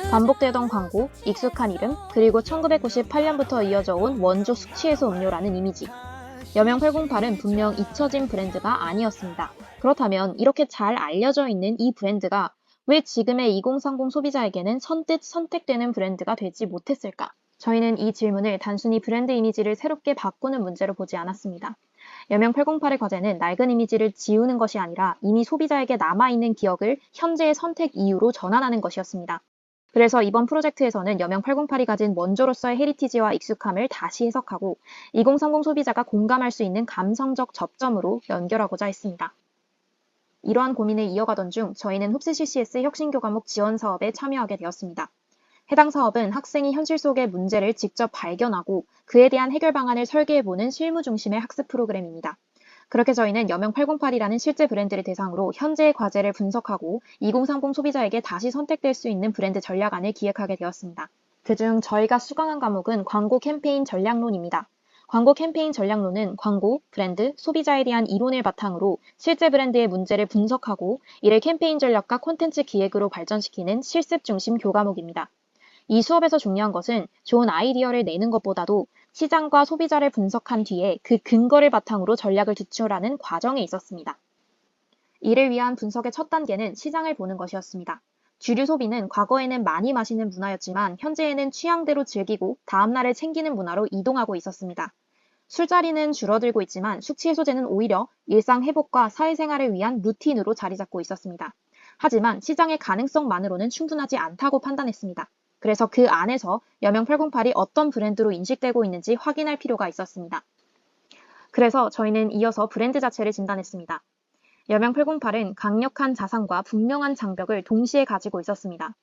반복되던 광고, 익숙한 이름, 그리고 1998년부터 이어져 온 원조 숙취해소 음료라는 이미지. 여명 808은 분명 잊혀진 브랜드가 아니었습니다. 그렇다면 이렇게 잘 알려져 있는 이 브랜드가 왜 지금의 2030 소비자에게는 선뜻 선택되는 브랜드가 되지 못했을까? 저희는 이 질문을 단순히 브랜드 이미지를 새롭게 바꾸는 문제로 보지 않았습니다. 여명 808의 과제는 낡은 이미지를 지우는 것이 아니라 이미 소비자에게 남아있는 기억을 현재의 선택 이유로 전환하는 것이었습니다. 그래서 이번 프로젝트에서는 여명 808이 가진 원조로서의 헤리티지와 익숙함을 다시 해석하고 2030 소비자가 공감할 수 있는 감성적 접점으로 연결하고자 했습니다. 이러한 고민을 이어가던 중 저희는 흡스 CCS 혁신교 과목 지원 사업에 참여하게 되었습니다. 해당 사업은 학생이 현실 속의 문제를 직접 발견하고 그에 대한 해결 방안을 설계해보는 실무 중심의 학습 프로그램입니다. 그렇게 저희는 여명 808이라는 실제 브랜드를 대상으로 현재의 과제를 분석하고 2030 소비자에게 다시 선택될 수 있는 브랜드 전략안을 기획하게 되었습니다. 그중 저희가 수강한 과목은 광고 캠페인 전략론입니다. 광고 캠페인 전략론은 광고, 브랜드, 소비자에 대한 이론을 바탕으로 실제 브랜드의 문제를 분석하고 이를 캠페인 전략과 콘텐츠 기획으로 발전시키는 실습 중심 교과목입니다. 이 수업에서 중요한 것은 좋은 아이디어를 내는 것보다도 시장과 소비자를 분석한 뒤에 그 근거를 바탕으로 전략을 구축하는 과정에 있었습니다. 이를 위한 분석의 첫 단계는 시장을 보는 것이었습니다. 주류 소비는 과거에는 많이 마시는 문화였지만 현재에는 취향대로 즐기고 다음날을 챙기는 문화로 이동하고 있었습니다. 술자리는 줄어들고 있지만 숙취 해소제는 오히려 일상 회복과 사회생활을 위한 루틴으로 자리 잡고 있었습니다. 하지만 시장의 가능성만으로는 충분하지 않다고 판단했습니다. 그래서 그 안에서 여명 808이 어떤 브랜드로 인식되고 있는지 확인할 필요가 있었습니다. 그래서 저희는 이어서 브랜드 자체를 진단했습니다. 여명 808은 강력한 자산과 분명한 장벽을 동시에 가지고 있었습니다.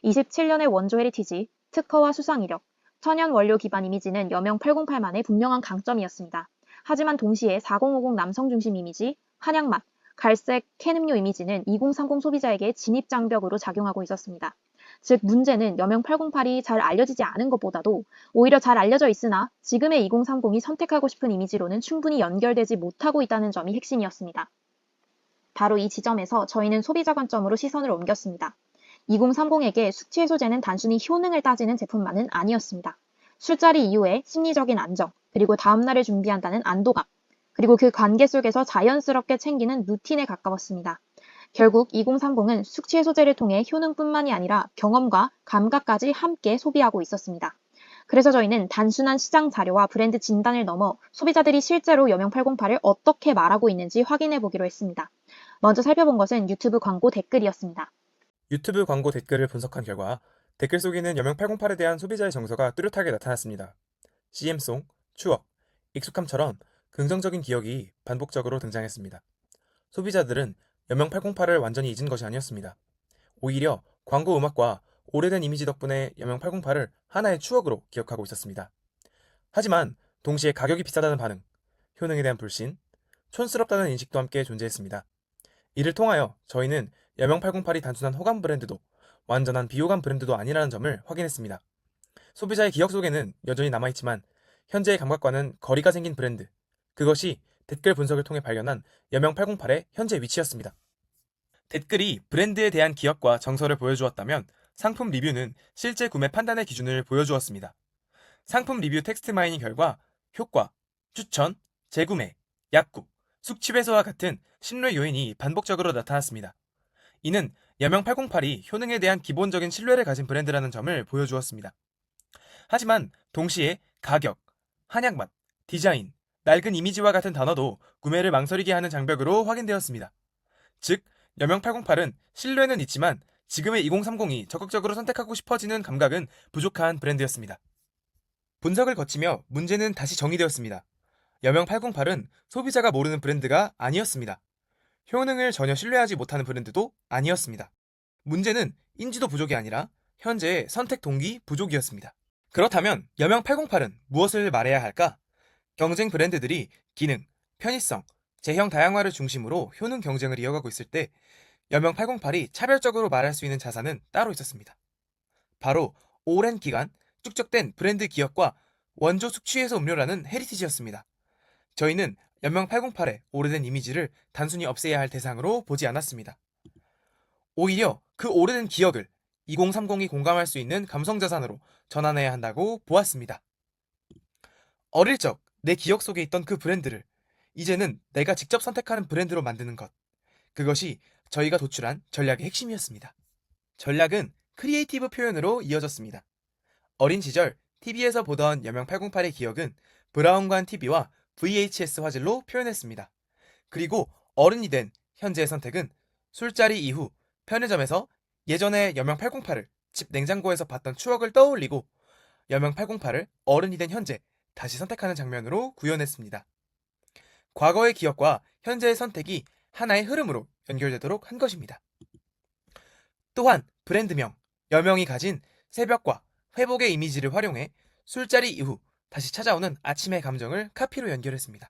27년의 원조 헤리티지, 특허와 수상 이력, 천연 원료 기반 이미지는 여명 808만의 분명한 강점이었습니다. 하지만 동시에 4050 남성 중심 이미지, 한약맛, 갈색 캔 음료 이미지는 2030 소비자에게 진입 장벽으로 작용하고 있었습니다. 즉 문제는 여명 808이 잘 알려지지 않은 것보다도 오히려 잘 알려져 있으나 지금의 2030이 선택하고 싶은 이미지로는 충분히 연결되지 못하고 있다는 점이 핵심이었습니다. 바로 이 지점에서 저희는 소비자 관점으로 시선을 옮겼습니다. 2030에게 숙취 해소제는 단순히 효능을 따지는 제품만은 아니었습니다. 술자리 이후에 심리적인 안정, 그리고 다음날을 준비한다는 안도감, 그리고 그 관계 속에서 자연스럽게 챙기는 루틴에 가까웠습니다. 결국 2030은 숙취 해소제를 통해 효능뿐만이 아니라 경험과 감각까지 함께 소비하고 있었습니다. 그래서 저희는 단순한 시장 자료와 브랜드 진단을 넘어 소비자들이 실제로 여명 808을 어떻게 말하고 있는지 확인해 보기로 했습니다. 먼저 살펴본 것은 유튜브 광고 댓글이었습니다. 유튜브 광고 댓글을 분석한 결과 댓글 속에는 여명 808에 대한 소비자의 정서가 뚜렷하게 나타났습니다. CM송, 추억, 익숙함처럼 긍정적인 기억이 반복적으로 등장했습니다. 소비자들은 여명 808을 완전히 잊은 것이 아니었습니다. 오히려 광고 음악과 오래된 이미지 덕분에 여명 808을 하나의 추억으로 기억하고 있었습니다. 하지만 동시에 가격이 비싸다는 반응, 효능에 대한 불신, 촌스럽다는 인식도 함께 존재했습니다. 이를 통하여 저희는 여명 808이 단순한 호감 브랜드도 완전한 비호감 브랜드도 아니라는 점을 확인했습니다. 소비자의 기억 속에는 여전히 남아있지만 현재의 감각과는 거리가 생긴 브랜드, 그것이 댓글 분석을 통해 발견한 여명 808의 현재 위치였습니다. 댓글이 브랜드에 대한 기억과 정서를 보여주었다면 상품 리뷰는 실제 구매 판단의 기준을 보여주었습니다. 상품 리뷰 텍스트 마이닝 결과 효과, 추천, 재구매, 약국, 숙취 해소와 같은 신뢰 요인이 반복적으로 나타났습니다. 이는 여명 808이 효능에 대한 기본적인 신뢰를 가진 브랜드라는 점을 보여주었습니다. 하지만 동시에 가격, 한약맛, 디자인, 낡은 이미지와 같은 단어도 구매를 망설이게 하는 장벽으로 확인되었습니다. 즉, 여명 808은 신뢰는 있지만 지금의 2030이 적극적으로 선택하고 싶어지는 감각은 부족한 브랜드였습니다. 분석을 거치며 문제는 다시 정의되었습니다. 여명 808은 소비자가 모르는 브랜드가 아니었습니다. 효능을 전혀 신뢰하지 못하는 브랜드도 아니었습니다. 문제는 인지도 부족이 아니라 현재의 선택 동기 부족이었습니다. 그렇다면 여명 808은 무엇을 말해야 할까? 경쟁 브랜드들이 기능, 편의성, 제형 다양화를 중심으로 효능 경쟁을 이어가고 있을 때 여명 808이 차별적으로 말할 수 있는 자산은 따로 있었습니다. 바로 오랜 기간 축적된 브랜드 기억과 원조 숙취해소 음료라는 헤리티지였습니다. 저희는 여명 808의 오래된 이미지를 단순히 없애야 할 대상으로 보지 않았습니다. 오히려 그 오래된 기억을 2030이 공감할 수 있는 감성자산으로 전환해야 한다고 보았습니다. 어릴 적 내 기억 속에 있던 그 브랜드를 이제는 내가 직접 선택하는 브랜드로 만드는 것. 그것이 저희가 도출한 전략의 핵심이었습니다. 전략은 크리에이티브 표현으로 이어졌습니다. 어린 시절 TV에서 보던 여명 808의 기억은 브라운관 TV와 VHS 화질로 표현했습니다. 그리고 어른이 된 현재의 선택은 술자리 이후 편의점에서 예전에 여명 808을 집 냉장고에서 봤던 추억을 떠올리고 여명 808을 어른이 된 현재 다시 선택하는 장면으로 구현했습니다. 과거의 기억과 현재의 선택이 하나의 흐름으로 연결되도록 한 것입니다. 또한 브랜드명, 여명이 가진 새벽과 회복의 이미지를 활용해 술자리 이후 다시 찾아오는 아침의 감정을 카피로 연결했습니다.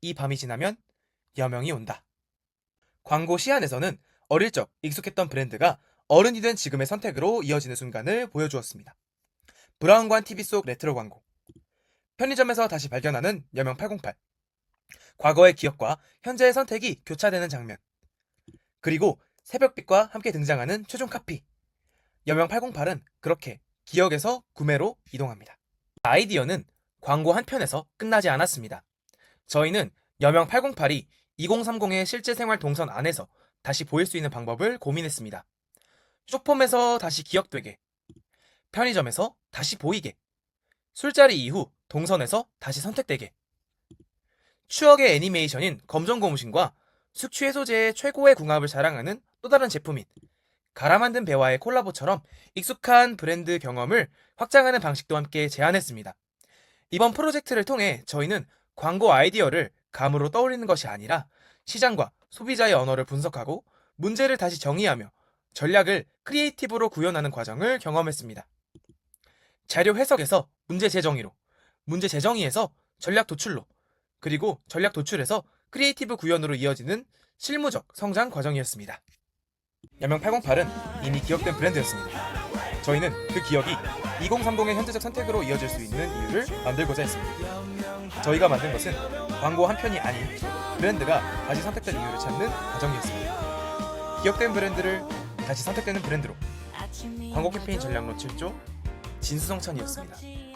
이 밤이 지나면 여명이 온다. 광고 시안에서는 어릴 적 익숙했던 브랜드가 어른이 된 지금의 선택으로 이어지는 순간을 보여주었습니다. 브라운관 TV 속 레트로 광고, 편의점에서 다시 발견하는 여명 808, 과거의 기억과 현재의 선택이 교차되는 장면, 그리고 새벽빛과 함께 등장하는 최종 카피. 여명 808은 그렇게 기억에서 구매로 이동합니다. 아이디어는 광고 한 편에서 끝나지 않았습니다. 저희는 여명 808이 2030의 실제 생활 동선 안에서 다시 보일 수 있는 방법을 고민했습니다. 쇼폼에서 다시 기억되게, 편의점에서 다시 보이게, 술자리 이후 동선에서 다시 선택되게. 추억의 애니메이션인 검정고무신과 숙취해소제의 최고의 궁합을 자랑하는 또 다른 제품인 갈아 만든 배와의 콜라보처럼 익숙한 브랜드 경험을 확장하는 방식도 함께 제안했습니다. 이번 프로젝트를 통해 저희는 광고 아이디어를 감으로 떠올리는 것이 아니라 시장과 소비자의 언어를 분석하고 문제를 다시 정의하며 전략을 크리에이티브로 구현하는 과정을 경험했습니다. 자료 해석에서 문제 재정의로, 문제 재정의에서 전략 도출로, 그리고 전략 도출에서 크리에이티브 구현으로 이어지는 실무적 성장 과정이었습니다. 여명 808은 이미 기억된 브랜드였습니다. 저희는 그 기억이 2030의 현재적 선택으로 이어질 수 있는 이유를 만들고자 했습니다. 저희가 만든 것은 광고 한 편이 아닌 브랜드가 다시 선택된 이유를 찾는 과정이었습니다. 기억된 브랜드를 다시 선택되는 브랜드로 광고 캠페인 전략로 7조 진수성찬이었습니다.